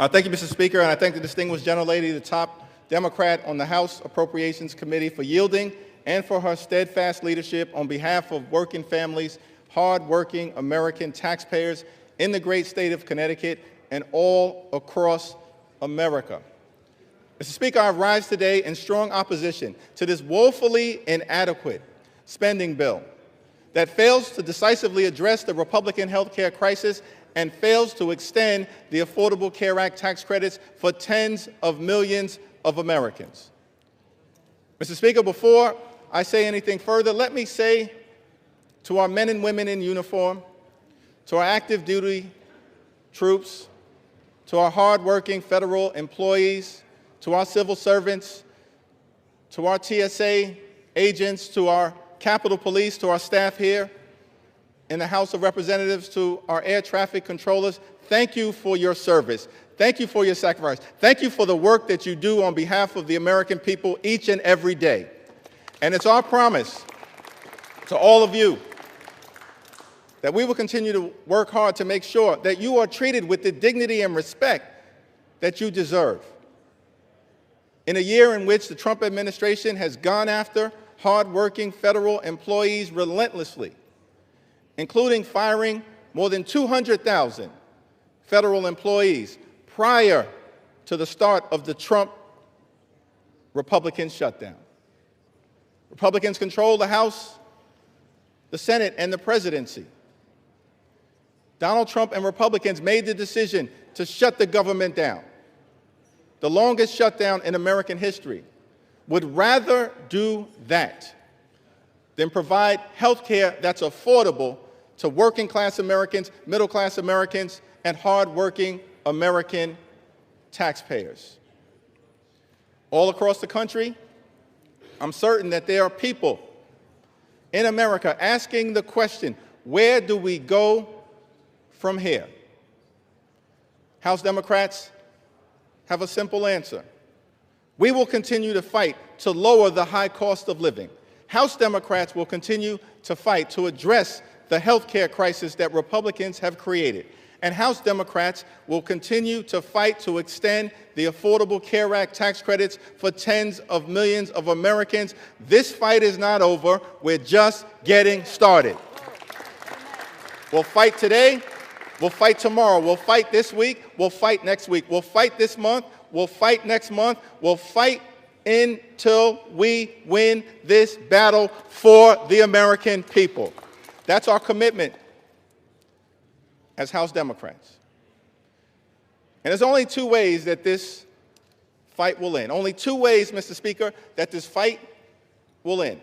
Thank you, Mr. Speaker, and I thank the distinguished gentlelady, the top Democrat on the House Appropriations Committee, for yielding and for her steadfast leadership on behalf of working families, hard-working American taxpayers in the great state of Connecticut and all across America. Mr. Speaker, I rise today in strong opposition to this woefully inadequate spending bill that fails to decisively address the Republican health care crisis and fails to extend the Affordable Care Act tax credits for tens of millions of Americans. Mr. Speaker, before I say anything further, let me say to our men and women in uniform, to our active duty troops, to our hardworking federal employees, to our civil servants, to our TSA agents, to our Capitol Police, to our staff here in the House of Representatives, to our air traffic controllers, thank you for your service. Thank you for your sacrifice. Thank you for the work that you do on behalf of the American people each and every day. And it's our promise to all of you that we will continue to work hard to make sure that you are treated with the dignity and respect that you deserve. In a year in which the Trump administration has gone after hardworking federal employees relentlessly, including firing more than 200,000 federal employees prior to the start of the Trump Republican shutdown. Republicans control the House, the Senate, and the presidency. Donald Trump and Republicans made the decision to shut the government down, the longest shutdown in American history. Would rather do that than provide health care that's affordable to working-class Americans, middle-class Americans, and hard-working American taxpayers. All across the country, I'm certain that there are people in America asking the question, where do we go from here? House Democrats have a simple answer. We will continue to fight to lower the high cost of living. House Democrats will continue to fight to address the health care crisis that Republicans have created. And House Democrats will continue to fight to extend the Affordable Care Act tax credits for tens of millions of Americans. This fight is not over. We're just getting started. We'll fight today. We'll fight tomorrow. We'll fight this week. We'll fight next week. We'll fight this month. We'll fight next month. We'll fight until we win this battle for the American people. That's our commitment as House Democrats. And there's only two ways that this fight will end. Only two ways, Mr. Speaker, that this fight will end.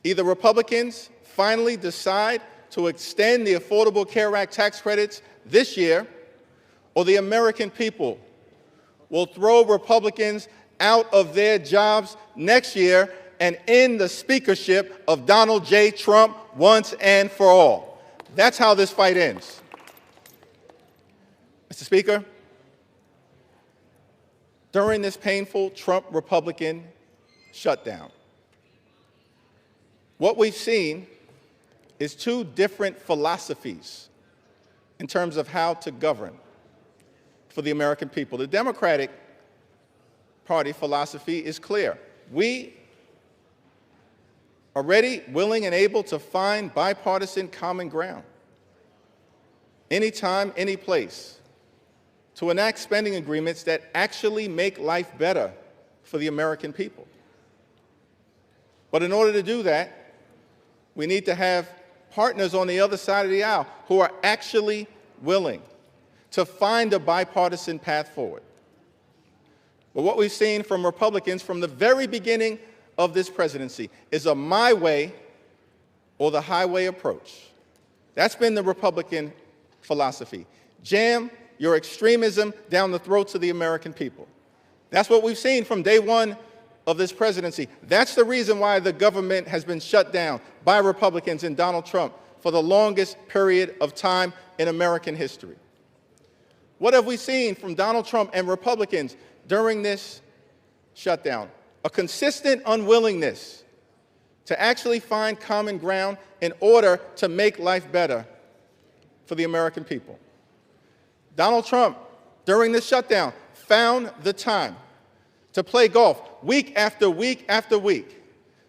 Either Republicans finally decide to extend the Affordable Care Act tax credits this year, or the American people will throw Republicans out of their jobs next year and end the speakership of Donald J. Trump once and for all. That's how this fight ends. Mr. Speaker, during this painful Trump Republican shutdown, what we've seen is two different philosophies in terms of how to govern for the American people. The Democratic Party philosophy is clear. We are ready, willing, and able to find bipartisan common ground anytime, any place, to enact spending agreements that actually make life better for the American people. But in order to do that, we need to have partners on the other side of the aisle who are actually willing to find a bipartisan path forward. But what we've seen from Republicans from the very beginning of this presidency is a my way or the highway approach. That's been the Republican philosophy. Jam your extremism down the throats of the American people. That's what we've seen from day one of this presidency. That's the reason why the government has been shut down by Republicans and Donald Trump for the longest period of time in American history. What have we seen from Donald Trump and Republicans during this shutdown? A consistent unwillingness to actually find common ground in order to make life better for the American people. Donald Trump during the shutdown, found the time to play golf week after week after week.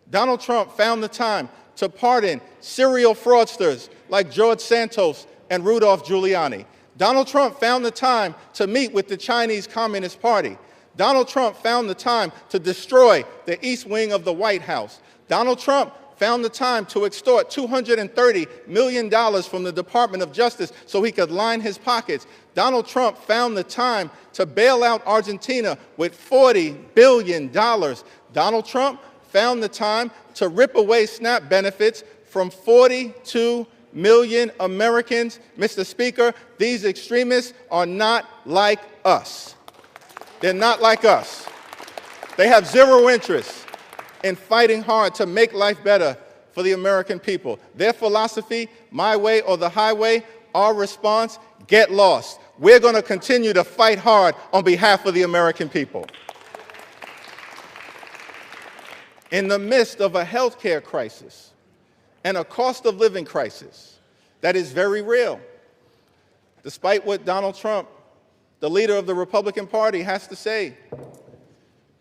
Donald Trump found the time to pardon serial fraudsters like George Santos and Rudolph Giuliani. Donald Trump found the time to meet with the Chinese Communist Party. Donald Trump found the time to destroy the East Wing of the White House. Donald Trump found the time to extort $230 million from the Department of Justice so he could line his pockets. Donald Trump found the time to bail out Argentina with $40 billion. Donald Trump found the time to rip away SNAP benefits from 42 million Americans. Mr. Speaker, these extremists are not like us. They're not like us. They have zero interest in fighting hard to make life better for the American people. Their philosophy, my way or the highway, our response, get lost. We're going to continue to fight hard on behalf of the American people. In the midst of a health care crisis and a cost of living crisis that is very real, despite what Donald Trump, the leader of the Republican Party, has to say,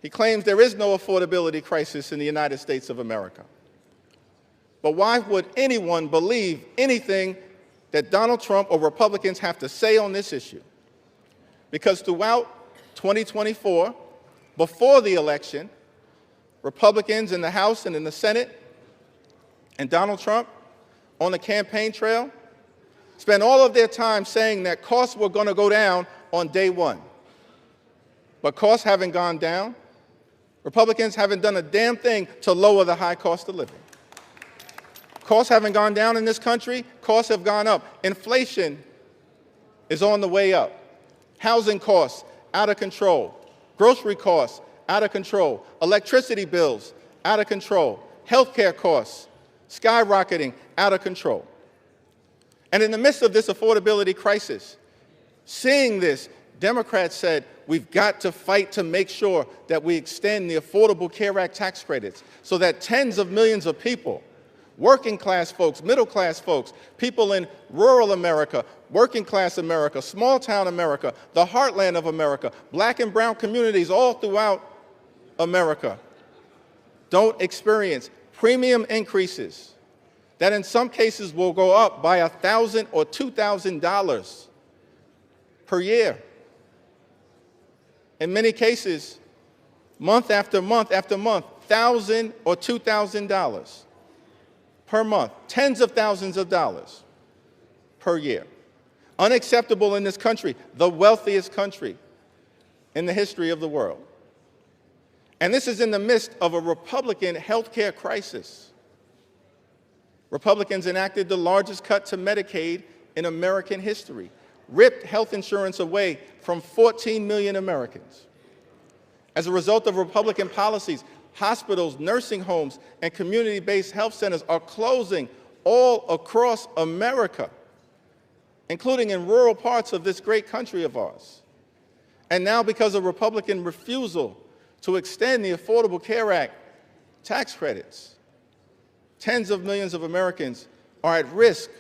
he claims there is no affordability crisis in the United States of America. But why would anyone believe anything that Donald Trump or Republicans have to say on this issue? Because throughout 2024, before the election, Republicans in the House and in the Senate and Donald Trump on the campaign trail spent all of their time saying that costs were going to go down on day one. But costs haven't gone down. Republicans haven't done a damn thing to lower the high cost of living. Costs haven't gone down in this country. Costs have gone up. Inflation is on the way up. Housing costs out of control. Grocery costs out of control. Electricity bills out of control. Healthcare costs skyrocketing out of control. And in the midst of this affordability crisis, seeing this, Democrats said, we've got to fight to make sure that we extend the Affordable Care Act tax credits so that tens of millions of people, working class folks, middle class folks, people in rural America, working class America, small town America, the heartland of America, black and brown communities all throughout America, don't experience premium increases that in some cases will go up by $1,000 or $2,000 per year. In many cases, month after month after month, $1,000 or $2,000 per month, tens of thousands of dollars per year. Unacceptable in this country, the wealthiest country in the history of the world. And this is in the midst of a Republican health care crisis. Republicans enacted the largest cut to Medicaid in American history, ripped health insurance away from 14 million Americans. As a result of Republican policies, hospitals, nursing homes, and community-based health centers are closing all across America, including in rural parts of this great country of ours. And now, because of Republican refusal to extend the Affordable Care Act tax credits, tens of millions of Americans are at risk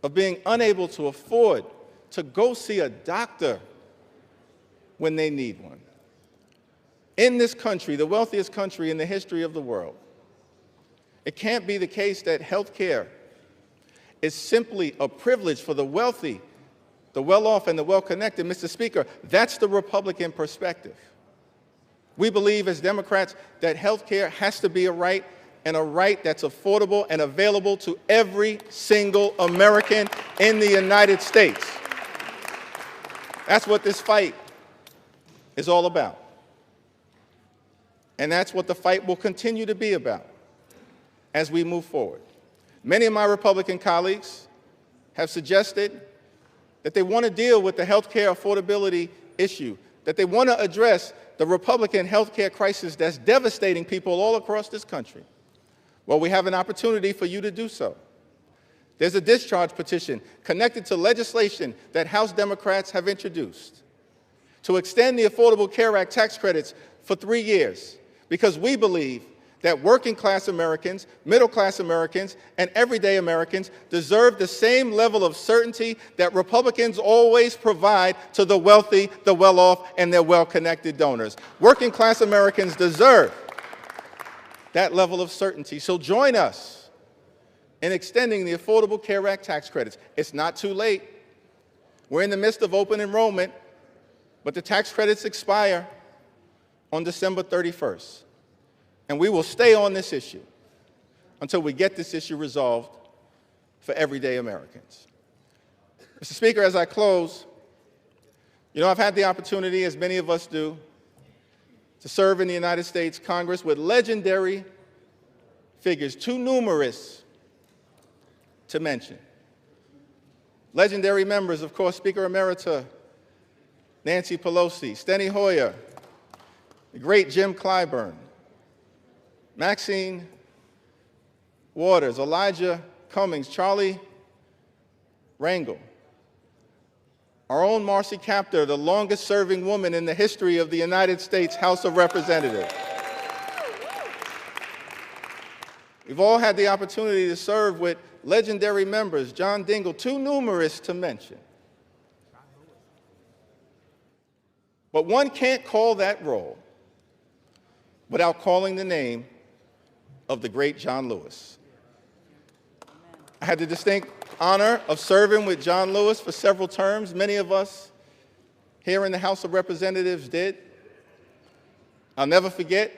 of being unable to afford to go see a doctor when they need one. In this country, the wealthiest country in the history of the world, it can't be the case that health care is simply a privilege for the wealthy, the well-off, and the well-connected. Mr. Speaker, that's the Republican perspective. We believe as Democrats that health care has to be a right, and a right that's affordable and available to every single American in the United States. That's what this fight is all about. And that's what the fight will continue to be about as we move forward. Many of my Republican colleagues have suggested that they want to deal with the health care affordability issue, that they want to address the Republican health care crisis that's devastating people all across this country. Well, we have an opportunity for you to do so. There's a discharge petition connected to legislation that House Democrats have introduced to extend the Affordable Care Act tax credits for 3 years, because we believe that working class Americans, middle class Americans, and everyday Americans deserve the same level of certainty that Republicans always provide to the wealthy, the well-off, and their well-connected donors. Working class Americans deserve that level of certainty. So join us in extending the Affordable Care Act tax credits. It's not too late. We're in the midst of open enrollment, but the tax credits expire on December 31st. And we will stay on this issue until we get this issue resolved for everyday Americans. Mr. Speaker, as I close, I've had the opportunity, as many of us do, to serve in the United States Congress with legendary figures, too numerous to mention. Legendary members, of course, Speaker Emerita Nancy Pelosi, Steny Hoyer, the great Jim Clyburn, Maxine Waters, Elijah Cummings, Charlie Rangel, our own Marcy Kaptur, the longest-serving woman in the history of the United States House of Representatives. We've all had the opportunity to serve with legendary members, John Dingell, too numerous to mention. But one can't call that role without calling the name of the great John Lewis. I had the distinct honor of serving with John Lewis for several terms. Many of us here in the House of Representatives did. I'll never forget,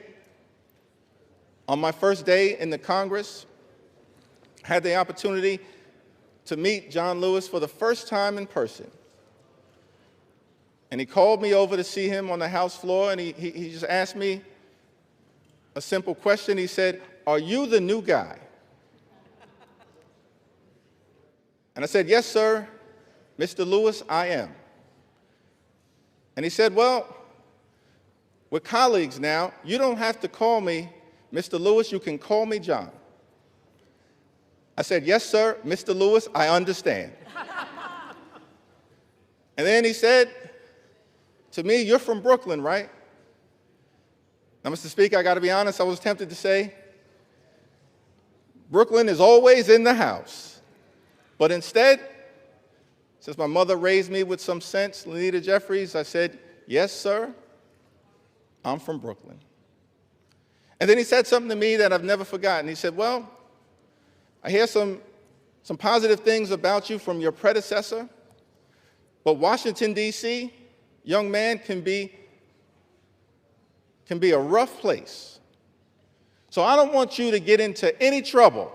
on my first day in the Congress, I had the opportunity to meet John Lewis for the first time in person. And he called me over to see him on the House floor, and he just asked me a simple question. He said, "Are you the new guy?" And I said, "Yes, sir, Mr. Lewis, I am." And he said, "Well, we're colleagues now. You don't have to call me Mr. Lewis. You can call me John." I said, "Yes, sir, Mr. Lewis, I understand." And then he said to me, "You're from Brooklyn, right?" Now, Mr. Speaker, I got to be honest, I was tempted to say, Brooklyn is always in the house. But instead, since my mother raised me with some sense, Lenita Jeffries, I said, "Yes, sir, I'm from Brooklyn." And then he said something to me that I've never forgotten. He said, "Well, I hear some positive things about you from your predecessor, but Washington, D.C., young man, can be a rough place. So I don't want you to get into any trouble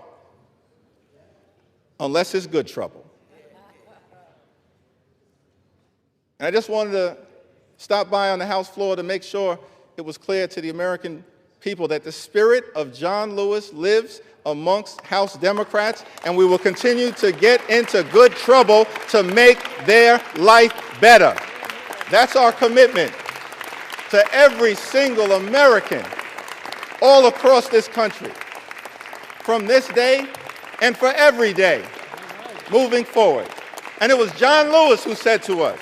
unless it's good trouble." And I just wanted to stop by on the House floor to make sure it was clear to the American people that the spirit of John Lewis lives amongst House Democrats, and we will continue to get into good trouble to make their life better. That's our commitment to every single American all across this country, from this day and for every day moving forward. And it was John Lewis who said to us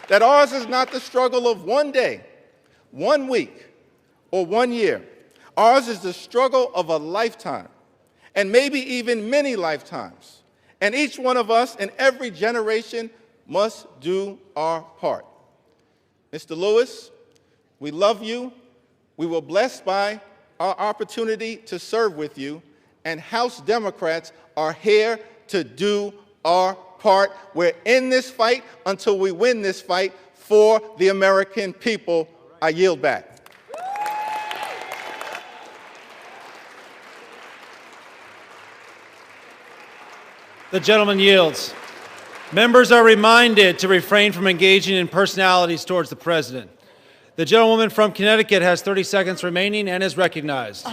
that ours is not the struggle of one day, 1 week, or 1 year. Ours is the struggle of a lifetime, and maybe even many lifetimes. And each one of us in every generation must do our part. Mr. Lewis, we love you. We were blessed by our opportunity to serve with you, and House Democrats are here to do our part. We're in this fight until we win this fight for the American people. I yield back. The gentleman yields. Members are reminded to refrain from engaging in personalities towards the president. The gentlewoman from Connecticut has 30 seconds remaining and is recognized.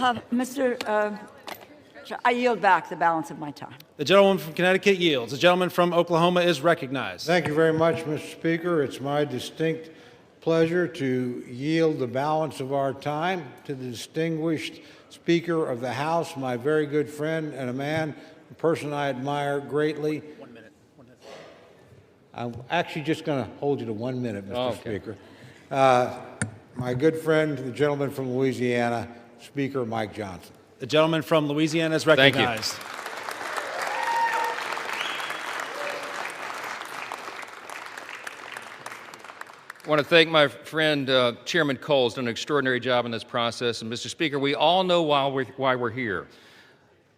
I yield back the balance of my time. The gentlewoman from Connecticut yields. The gentleman from Oklahoma is recognized. Thank you very much, Mr. Speaker. It's my distinct pleasure to yield the balance of our time to the distinguished Speaker of the House, my very good friend and a person I admire greatly. 1 minute. 1 minute. I'm actually just going to hold you to 1 minute, Mr. Okay. Speaker. My good friend, the gentleman from Louisiana, Speaker Mike Johnson. The gentleman from Louisiana is Thank you. recognized. I want to thank my friend Chairman Cole's done an extraordinary job in this process. And Mr. Speaker, we all know why we're here.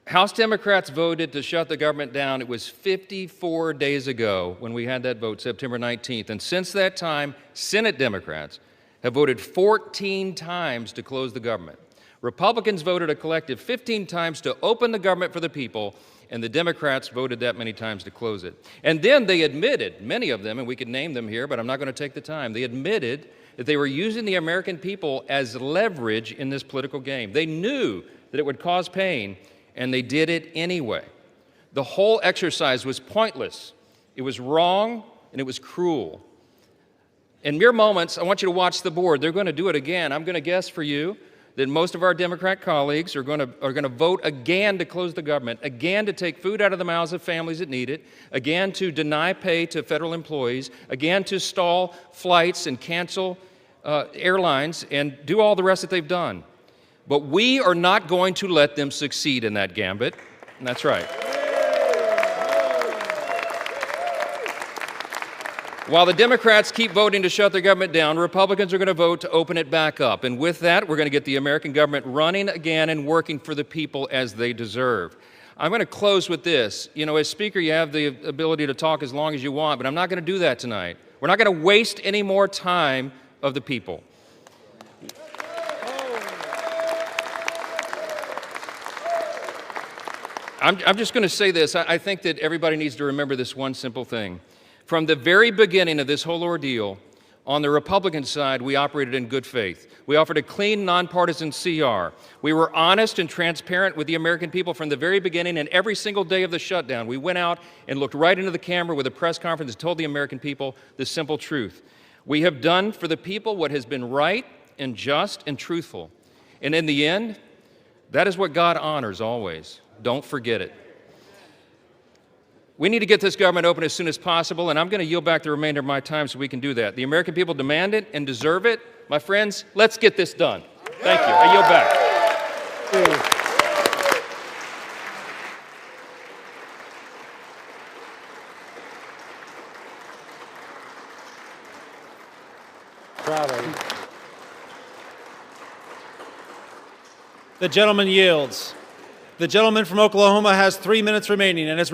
House Democrats voted to shut the government down. It was 54 days ago when we had that vote, September 19th. And since that time, Senate Democrats have voted 14 times to close the government. Republicans voted a collective 15 times to open the government for the people, and the Democrats voted that many times to close it. And then they admitted, many of them, and we could name them here, but I'm not going to take the time, they admitted that they were using the American people as leverage in this political game. They knew that it would cause pain, and they did it anyway. The whole exercise was pointless. It was wrong, and it was cruel. In mere moments, I want you to watch the board. They're going to do it again. I'm going to guess for you that most of our Democrat colleagues are going to vote again to close the government, again to take food out of the mouths of families that need it, again to deny pay to federal employees, again to stall flights and cancel airlines and do all the rest that they've done. But we are not going to let them succeed in that gambit, and that's right. While the Democrats keep voting to shut their government down, Republicans are going to vote to open it back up. And with that, we're going to get the American government running again and working for the people as they deserve. I'm going to close with this. You know, as Speaker, you have the ability to talk as long as you want, but I'm not going to do that tonight. We're not going to waste any more time of the people. I'm just going to say this. I think that everybody needs to remember this one simple thing. From the very beginning of this whole ordeal, on the Republican side, we operated in good faith. We offered a clean, nonpartisan CR. We were honest and transparent with the American people from the very beginning, and every single day of the shutdown, we went out and looked right into the camera with a press conference and told the American people the simple truth. We have done for the people what has been right and just and truthful. And in the end, that is what God honors always. Don't forget it. We need to get this government open as soon as possible, and I'm going to yield back the remainder of my time so we can do that. The American people demand it and deserve it. My friends, let's get this done. Thank you. I yield back. Proud of you. The gentleman yields. The gentleman from Oklahoma has 3 minutes remaining and is